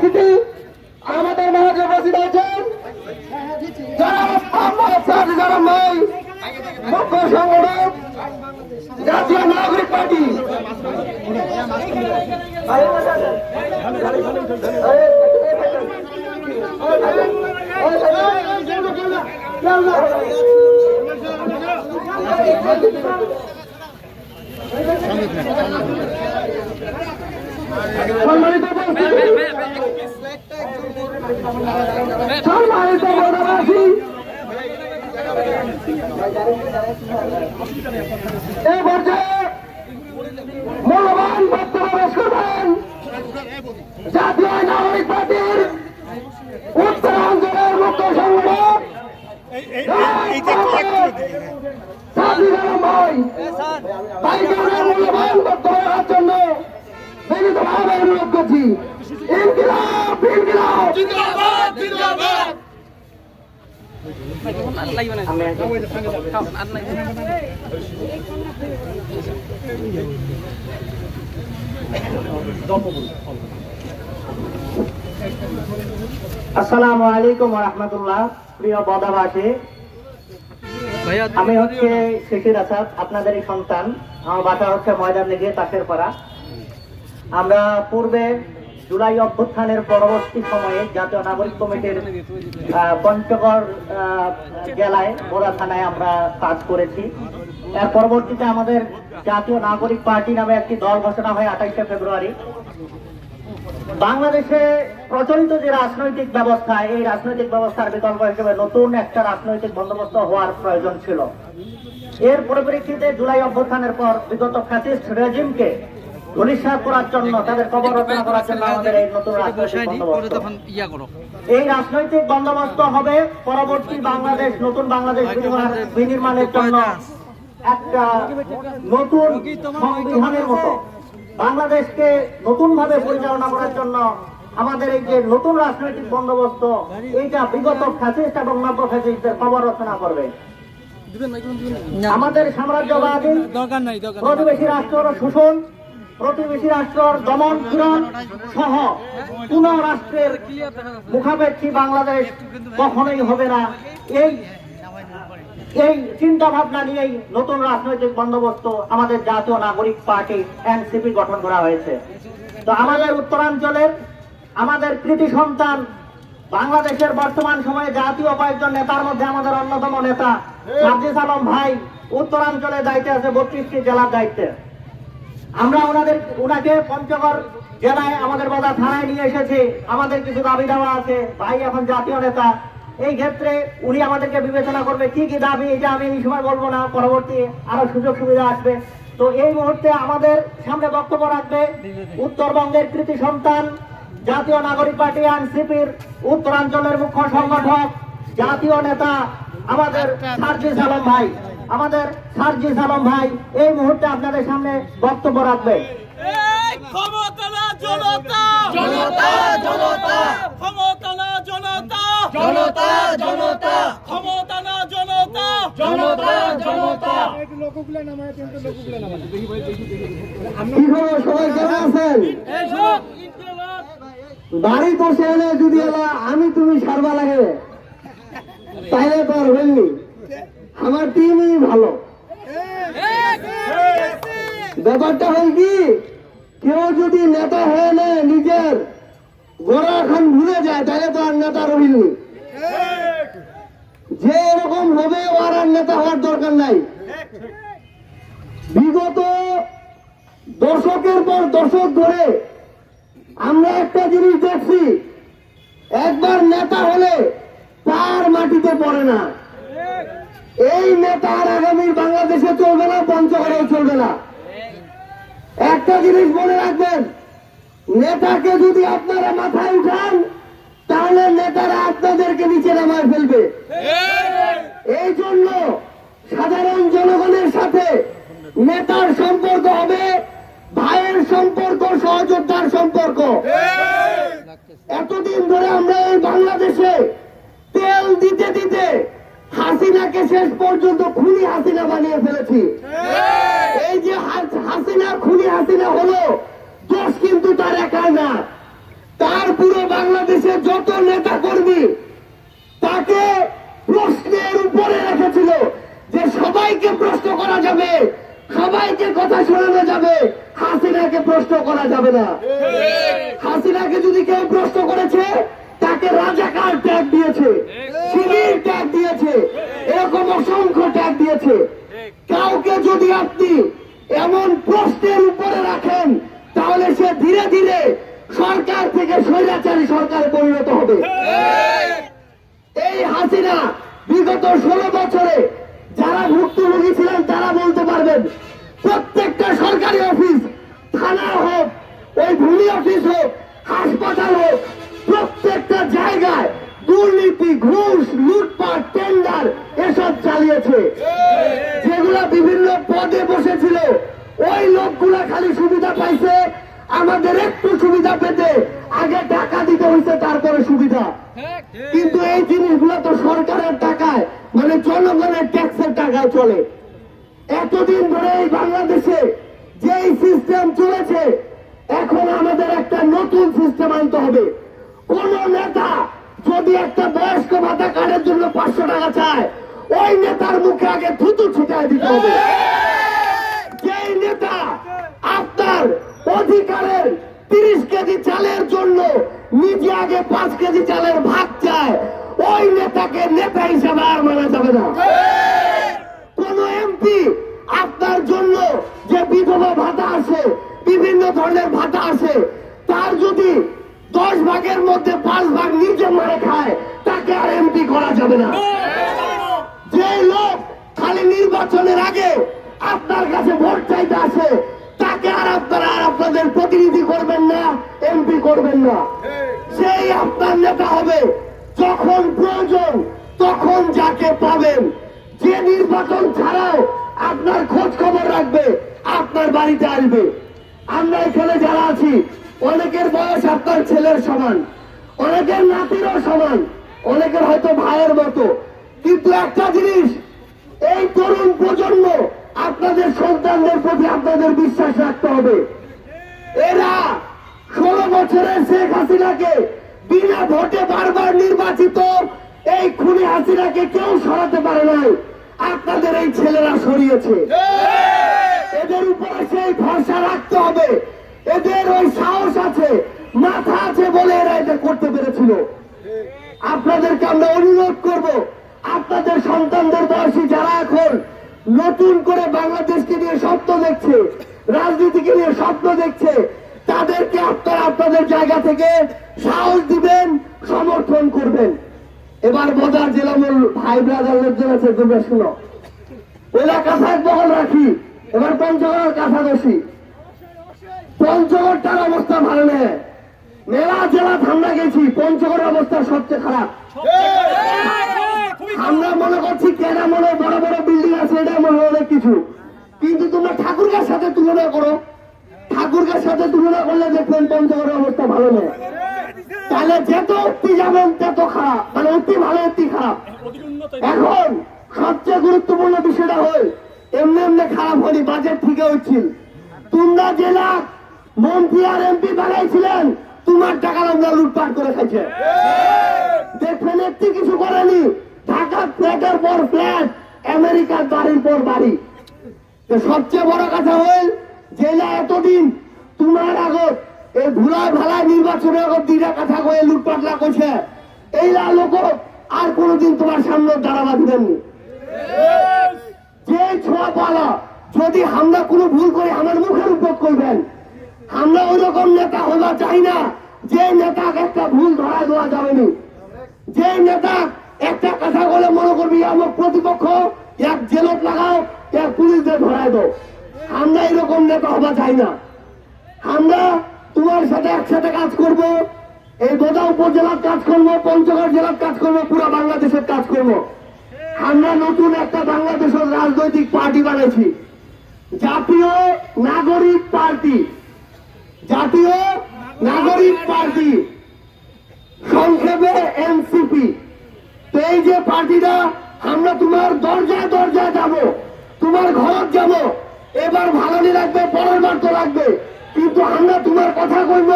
উপস্থিতি আমাদের মাঝে উপস্থিত আছেন যারা মুখ্য সংগঠক জাতীয় নাগরিক পার্টি সম্মানিত বন্ধুবাসী, এই পর্যায়ে মূল্যবান বক্তব্য পেশ করবেন জাতীয় নাগরিক পার্টির উত্তরাঞ্চলের মুখ্য সংগঠক মূল্যবান বক্তব্য দেওয়ার জন্য বিনীতভাবে অনুরোধ করছি। ইনকিলাব ইনকিলাব জিন্দাবাদ জিন্দাবাদ। আসসালামু আলাইকুম ওয়া রাহমাতুল্লাহ। প্রিয় বদাবাসী, আমি হচ্ছে শিশির আসাদ, আপনাদেরই সন্তান। আমার বাসা হচ্ছে ময়দান লেগে তাসের পাড়া। আমরা পূর্বে জুলাই অভ্যুত্থানের পরবর্তী সময়ে জাতীয় নাগরিক কমিটির পঞ্চগড় জেলায় বোরা থানায় আমরা কাজ করেছি। এর পরবর্তীতে আমাদের জাতীয় নাগরিক পার্টি নামে একটি দল ঘোষণা হয় 28শে ফেব্রুয়ারি। বাংলাদেশে প্রচলিত যে রাজনৈতিক ব্যবস্থা, এই রাজনৈতিক ব্যবস্থার বিকল্প হিসেবে নতুন একটা রাজনৈতিক বন্দোবস্ত হওয়ার প্রয়োজন ছিল। এর পরিপ্রেক্ষিতে জুলাই অভ্যুত্থানের পর বিগত ফ্যাসিস্ট রেজিমকে ধূলিসাৎ করার জন্য, তাদের কবর রচনা করার জন্য আমাদের এই নতুন রাজনৈতিক বন্দোবস্ত। এই রাজনৈতিক বন্দোবস্ত হবে পরবর্তী বাংলাদেশ, নতুন বাংলাদেশ বিনির্মাণের জন্য একটা নতুন সংবিধানের মতো বাংলাদেশকে নতুন ভাবে পরিচালনা করার জন্য আমাদের এই যে নতুন রাজনৈতিক বন্দোবস্ত, এইটা বিগত ফ্যাসিস্ট এবং নব্য ফ্যাসিস্টদের কবর রচনা করবে। আমাদের সাম্রাজ্যবাদী প্রতিবেশী রাষ্ট্র শোষণ, প্রতিবেশী রাষ্ট্রের দমন পীড়ন সহ কোন রাষ্ট্রের মুখাপেক্ষী বাংলাদেশ কখনোই হবে না। এই চিন্তা ভাবনা নিয়েই নতুন রাজনৈতিক বন্দোবস্ত আমাদের জাতীয় নাগরিক পার্টি এনসিপি গঠন করা হয়েছে। তো আমাদের উত্তরাঞ্চলের আমাদের কৃতি সন্তান, বাংলাদেশের বর্তমান সময়ে জাতীয় কয়েকজন নেতার মধ্যে আমাদের অন্যতম নেতা সার্জিস আলম ভাই উত্তরাঞ্চলে দায়িত্বে আছে, 32টি জেলার দায়িত্বে। আমরা ওনাকে পঞ্চগড় জেলায় আমাদের বাজার থানায় নিয়ে এসেছি। আমাদের কিছু দাবি দাওয়া আছে। ভাই এখন জাতীয় নেতা, এই ক্ষেত্রে উনি আমাদেরকে বিবেচনা করবে কি কি দাবি, এটা আমি এই সময় বলবো না, পরবর্তী আরো সুযোগ সুবিধা আসবে। তো এই মুহূর্তে আমাদের সামনে বক্তব্য রাখবে উত্তরবঙ্গের কৃতি সন্তান, জাতীয় নাগরিক পার্টি এনসিপির উত্তরাঞ্চলের মুখ্য সংগঠক, জাতীয় নেতা আমাদের সার্জিস আলম ভাই। আমাদের সার্জিস আলম ভাই এই মুহূর্তে আপনাদের সামনে বক্তব্য রাখবে। ক্ষমতা না জনতা, জনতা জনতা, ক্ষমতা না জনতা, জনতা জনতা, ক্ষমতা না জনতা, জনতা জনতা। লোকগুলো নামায়, কিন্তু লোকগুলো নামায়। কি খবর সবাই, কেমন আছেন? বাড়ি বসে এলে যদি এলা আমি তুমি সারবা লাগে তাইলে তো আর হইনি। আমার টিমই ভালো। ব্যাপারটা হয় কি, কেউ যদি নেতা হয়ে নেয়, নিজের গোড়া এখন ভুলে যায়, তাহলে তো আর নেতা রইনি। যে এরকম হবে ওর আর নেতা হওয়ার দরকার নাই। বিগত দশকের পর দশক ধরে আমরা একটা জিনিস দেখছি, একবার নেতা হলে তার মাটিতে পড়ে না। এই নেতা আর আগামীর বাংলাদেশে চলবে না, পঞ্চগড়েও চলবে না। একটা জিনিস মনে রাখবেন, নেতাকে যদি আপনারা মাথায় উঠান তাহলে নেতারা আপনাদেরকে নিচে নামায় ফেলবে। এই জন্য সাধারণ জনগণের সাথে নেতার সম্পর্ক হবে ভাইয়ের সম্পর্ক, সহযোদ্ধার সম্পর্ক। এতদিন ধরে আমরা এই বাংলাদেশে তেল দিতে দিতে হাসিনাকে শেষ পর্যন্ত খুনি হাসিনা বানিয়ে ফেলেছি। এই যে হাসিনা খুনি হাসিনা হলো, দোষ কিন্তু তার একা না, তার পুরো যে যত নেতা কর্মী তাকে প্রশ্নের উপরে রেখেছিল যে সবাইকে প্রশ্ন করা যাবে, সবাইকে কথা শোনানো যাবে, হাসিনাকে প্রশ্ন করা যাবে না। হাসিনাকে যদি কেউ প্রশ্ন করেছে তাকে রাজাকার ট্যাগ দিয়েছে, শিবির ট্যাগ দিয়েছে, এরকম অসংখ্য ট্যাগ দিয়েছে। কাউকে যদি আপনি এমন প্রশ্নের উপরে রাখেন তাহলে সে ধীরে ধীরে সরকার থেকে স্বৈরাচারী সরকারে পরিণত হবে। এই হাসিনা বিগত 16 বছরে যারা ভুক্তভোগী ছিলেন তারা বলতে পারবেন, প্রত্যেকটা সরকারি অফিস, থানা হোক, ওই ভূমি অফিস হোক, হাসপাতাল হোক, প্রত্যেকটা জায়গায় দুর্নীতি, ঘুষ, লুটপাট, টেন্ডার এসব চালিয়েছে। যেগুলা বিভিন্ন পদে বসেছিল ওই লোকগুলা খালি সুবিধা পাইছে। আমাদের একটু সুবিধা পেতে আগে টাকা দিতে হয়েছে, তারপরে সুবিধা। কিন্তু এই জিনিসগুলো তো সরকারের টাকায়, মানে জনগণের ট্যাক্সের টাকায় চলে। এতদিন ধরে এই বাংলাদেশে যেই সিস্টেম চলেছে, এখন আমাদের একটা নতুন সিস্টেম আনতে হবে। কোন নেতা যদি একটা বয়স্ক ভাতা কার্ডের জন্য 500 টাকা চায়, ওই নেতার মুখে আগে থুতু ছিটায় দিতে হবে। যেই নেতা আপনার অধিকারের 30 কেজি চালের জন্য নিজে আগে 5 কেজি চালের ভাগ চায়, ওই নেতাকে নেতা হিসেবে আর মানা যাবে না। কোন এমপি আপনার জন্য যে বিধবা ভাতা আসে, বিভিন্ন ধরনের ভাতা আসে, তার যদি 10 ভাগের মধ্যে 5 ভাগ নিজে মারে খায়, তাকে আর এমপি করা যাবে না। যে লোক খালি নির্বাচনের আগে আপনার কাছে ভোট চাইতে আসে, তাকে আর আপনারা আর আপনাদের প্রতিনিধি করবেন না, এমপি করবেন না। সেই আপনার নেতা হবে যখন প্রয়োজন তখন যাকে পাবেন, যে নির্বাচন ছাড়াও আপনার খোঁজ খবর রাখবে, আপনার বাড়িতে আসবে। আমরা এখানে যারা আছি অনেকের বয়স আপনার ছেলের সমান, অনেকের নাতিরও সমান, অনেকের হয়তো ভাইয়ের মতো। কিন্তু একটা জিনিস, এই তরুণ প্রজন্ম আপনাদের সন্তানদের প্রতি আপনাদের বিশ্বাস রাখতে হবে। এরা 16 বছরের শেখ হাসিনাকে বিনা ভোটে বারবার নির্বাচিত এই খুনি হাসিনাকে কেউ সরাতে পারে নাই, আপনাদের এই ছেলেরা সরিয়েছে। এদের উপরে সেই ভরসা রাখতে হবে। এদের ওই সাহস আছে, মাথা আছে বলে এরা এটা করতে পেরেছিল। আপনাদেরকে আমরা অনুরোধ করব, আপনাদের সন্তানদের বয়সী যারা এখন নতুন করে বাংলাদেশকে নিয়ে স্বপ্ন দেখছে, রাজনীতিকে নিয়ে স্বপ্ন দেখছে, তাদেরকে আপনারা আপনাদের জায়গা থেকে সাহস দিবেন, সমর্থন করবেন। এবার বদার জেলা ভাই ব্রাদার লোকজন আছে, তোমরা শুনো, ওইলা কাঁথা বহল রাখি। এবার পঞ্চগড়ের কাঁথা দোষী, পঞ্চগড়টার অবস্থা ভালো নেই। মেলা জেলা ঠান্ডা গেছি, পঞ্চগড়ের অবস্থা সবচেয়ে খারাপ। আমরা মনে করছি কেনা মনে বড় বড় বিল্ডিং আছে, এটা মনে অনেক কিছু, কিন্তু তোমরা ঠাকুরগার সাথে তুলনা করো, ঠাকুরগার সাথে তুলনা করলে দেখবেন পঞ্চগড়ের অবস্থা ভালো নেই। তাহলে যেত অতি যাবেন তত খারাপ, মানে অতি ভালো অতি খারাপ। এখন সবচেয়ে গুরুত্বপূর্ণ বিষয়টা হল, এমনি এমনি খারাপ হয়নি, বাজেট ঠিক হচ্ছিল। তোমরা জেলা মন্ত্রী আর এমপি বানাইছিলেন, তোমার টাকা আমরা লুটপাট করে খাইছে। দেখবেন একটি কিছু করেনি, ঢাকা ফ্ল্যাটের পর ফ্ল্যাট, আমেরিকার বাড়ির পর বাড়ি। সবচেয়ে বড় কথা হল, জেলা এতদিন তোমার আগত এই ভুলায় ভালায় নির্বাচনের আগত 2টা কথা কয়ে লুটপাটলা করছে, এইলা লোক আর কোনদিন তোমার সামনে দাঁড়াবা দিবেননি। যে ছোঁয়া পালা, যদি আমরা কোনো ভুল করি আমার মুখের উপর করবেন। আমরা ওই রকম নেতা হওয়া চাই না যে নেতাকে একটা ভুল ধরা দেওয়া যাবেনি, যে নেতা একটা কথা বলে মনে করবি আমার প্রতিপক্ষ, এক জেলত লাগাও, এক পুলিশদের ধরায় দাও। আমরা এরকম নেতা হওয়া চাই না। আমরা তোমার সাথে একসাথে কাজ করব, এই বোদা উপজেলার কাজ করবো, পঞ্চগড় জেলার কাজ করবো, পুরো বাংলাদেশের কাজ করবো। আমরা নতুন একটা বাংলাদেশের রাজনৈতিক পার্টি বানাইছি, জাতীয় নাগরিক পার্টি। জাতীয় নাগরিক পার্টি, সংক্ষেপে এনসিপি। তো এই যে পার্টিটা, আমরা তোমার দরজায় দরজায় যাব, তোমার ঘর যাব। এবার ভালো নি লাগবে, পরের বার তো লাগবে, কিন্তু আমরা তোমার কথা কইব,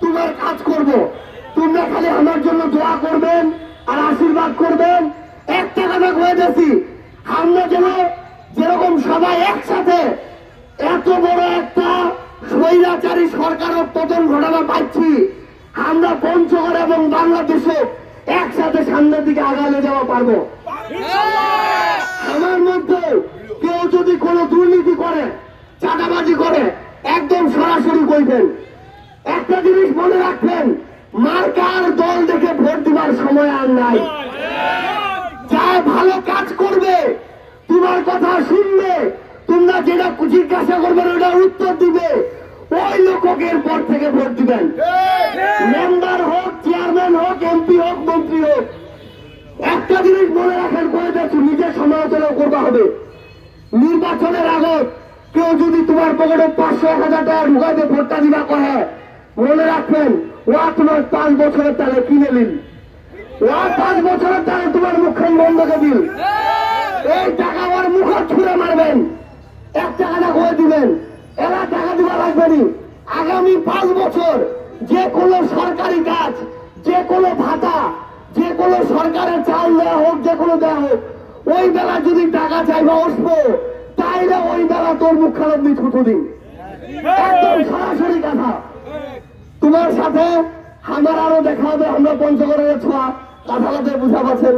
তোমার কাজ করব। তোমরা খালি আমার জন্য দোয়া করবেন আর আশীর্বাদ করবেন। একটা কথা কয়েছি, আমরা যেন যেরকম সবাই একসাথে এত বড় একটা স্বৈরাচারী সরকারের পতন ঘটানো পাচ্ছি, আমরা পঞ্চগড় এবং বাংলাদেশে একসাথে সামনের দিকে আগালে যাওয়া পারবো। আমার মধ্যে কেউ যদি কোনো দুর্নীতি করে, চাঁদাবাজি করে, একদম সরাসরি কইবেন। একটা জিনিস মনে রাখবেন, মার্কার দল দেখে ভোট দিবার সময় আর নাই। যা ভালো কাজ করবে, তোমার কথা শুনবে, তোমরা যেটা জিজ্ঞাসা করবেন ওটা উত্তর দিবে, ওই লোকের পর থেকে ভোট দিবেন। মেম্বার হোক, চেয়ারম্যান হোক, এমপি হোক, মন্ত্রী হোক। একটা জিনিস মনে রাখেন, করে দেখো, নিজের সমালোচনা করবা হবে। নির্বাচনের আগে কেউ যদি তোমার পকেটে 500-1000 টাকা ঢুকাইতে ভোটটা দিবা কহে, মনে রাখবেন ওয়া তোমার 5 বছরের তালে কিনে নিন, ওয়া 5 বছরের তালে তোমার মুখখান বন্ধকে দিন। এই টাকা ওর মুখে ছুঁড়ে মারবেন, 1 টাকাটা করে দিবেন, এরা টাকা দিবা লাগবে নি। আগামী 5 বছর যে কোনো সরকারি কাজ, যে কোনো ভাতা, যে কোনো সরকারের চাল দেওয়া হোক, যে কোনো দেওয়া হোক, ওই বেলা যদি টাকা চাইবা আসবো, তাইলে ওই বেলা তোর মুখ খারাপ দিয়ে ছুটো দিন। একদম সরাসরি কথা। তোমার সাথে আমার আরো দেখা হবে। আমরা পঞ্চগড়ের ছোঁয়া কথাতে বুঝা পাচ্ছেন।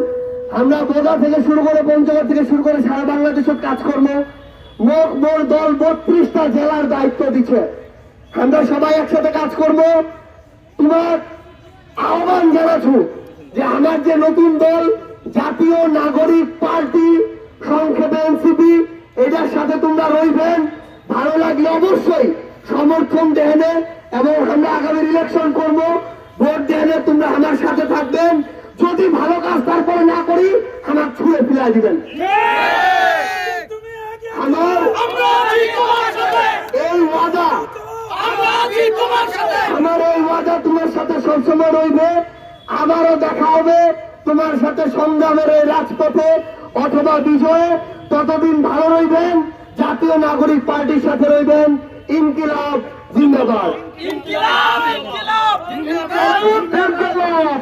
আমরা বোঝা থেকে শুরু করে, পঞ্চগড় থেকে শুরু করে সারা বাংলাদেশের কাজকর্ম, মোর দল 32টা জেলার দায়িত্ব দিচ্ছে। আমরা সবাই একসাথে কাজ করব। তোমার আহ্বান জানাচ্ছ যে আমার যে নতুন দল জাতীয় নাগরিক পার্টি, সংক্ষেপে এনসিপি, এটার সাথে তোমরা রইবেন। ভালো লাগলে অবশ্যই সমর্থন দেনে, এবং আমরা আগামী ইলেকশন করব, ভোট দেনে তোমরা আমার সাথে থাকবেন। যদি ভালো কাজ তারপরে না করি, আমার ছুঁড়ে ফিরে দিবেন। আমার এই ওয়াদা, আমার এই ওয়াদা তোমার সাথে সবসময় রইবে। আবারও দেখা হবে তোমার সাথে সংগ্রামের এই রাজপথে অথবা বিজয়ে। ততদিন ভালো রইবেন, জাতীয় নাগরিক পার্টির সাথে রইবেন। ইনকিলাব জিন্দাবাদ। ইনকিলাব, ইনকিলাব, ইনকিলাব, ইনকিলাব।